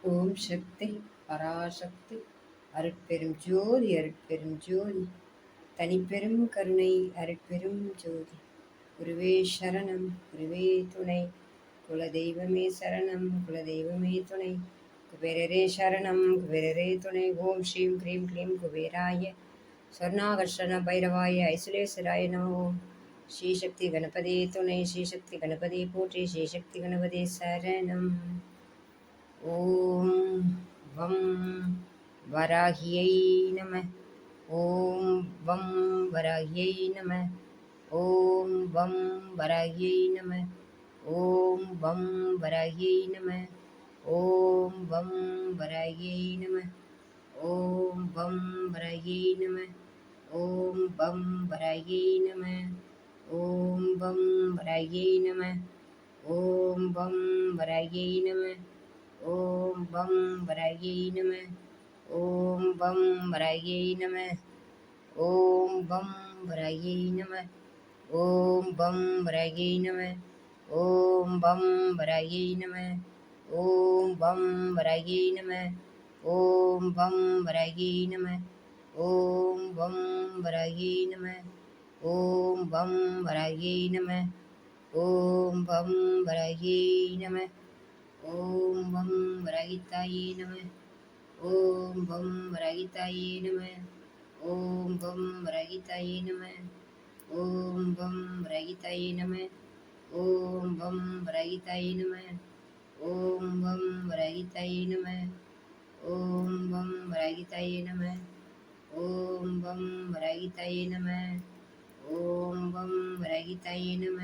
ஓம் சக்தி பராசக்தி அருட்பெரும் ஜோதி அருட்பெரும் ஜோதி தனிப்பெரும் கருணை அருட்பெரும் ஜோதி. குருவே சரணம் குருவே துணை, குலதெய்வமே சரணம் குலதெய்வமே துணை, குபேரரே சரணம் குபேரரே துணை. ஓம் ஸ்ரீம் க்ரீம் க்ளீம் குபேராய சொர்ணாகர்ஷண பைரவாய ஐசுலேஸ்வராய நமோ. ஸ்ரீசக்தி கணபதி துணை, ஸ்ரீசக்தி கணபதி போற்றி, ஸ்ரீசக்தி கணபதி சரணம். ஓம் வம் வராகியை நம. ஓம் வம் வராகியை நம. ஓம் வம் வராகியை நம. ஓம் வம் வராகியை நம. ஓம் வம் வராகியை நம. ஓம் வம் வராகியை நம. ஓம் வம் வராகியை நம. ஓம் வம் வராகியை நம. ஓம் வம் வராகியை நம. ஓம் வம் வராகியை நம. ஓம் வம் வராகியை நம. ஓம் வம் வராகியை நம. ஓம் வம் வராகியை நம. ஓம் வம் வராகியை நம. ஓம் வம் வராகியை நம. ஓம் வம் வராகியை நம. ஓம் வம் வராகியை நம. ஓம் வம் வராகியை நம. ஓம் வம் வராகியை நம. ஓம் வம் வராகித்தாயே நம. ஓம் வம் வராகித்தாயே நம. ஓம் வம் வராகித்தாயே நம. ஓம் வம் வராகித்தாயே நம. ஓம் வம் வராகித்தாயே நம. ஓம் வம் வராகித்தாயே நம. ஓம் வம் வராகித்தாயே நம. ஓம் வம் வராகித்தாயே நம. ஓம் வம் வராகித்தாயே நம.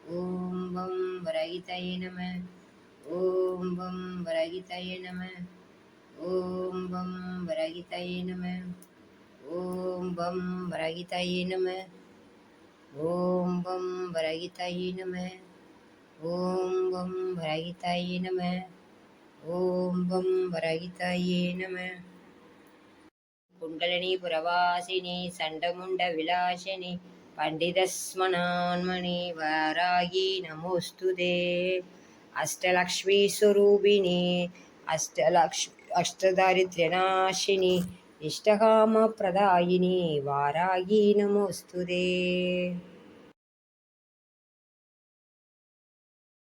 ஓம் வம் வராகித்தாயே நம. ஓம் வம் வராகித்தாயே நம. ஓம் வம் வராகித்தாயே நம. ஓம் வம் வராகித்தாயே நம. ஓம் வம் வராகித்தாயே நம. ஓம் வம் வராகித்தாயே நம. ஓம் வம் வராகித்தாயே நம. குண்டலினி புரவாசினி சண்டமுண்ட விலாசினி பண்டிதஸ்மனான்மணி வாராகி நமோஸ்துதே. அஷ்டலக்ஷ்மி ஸ்வரூபிணி அஷ்டதாரித்ர்யநாசினி இஷ்டகாம பிரதாயினி வாராகி நமோஸ்துதே.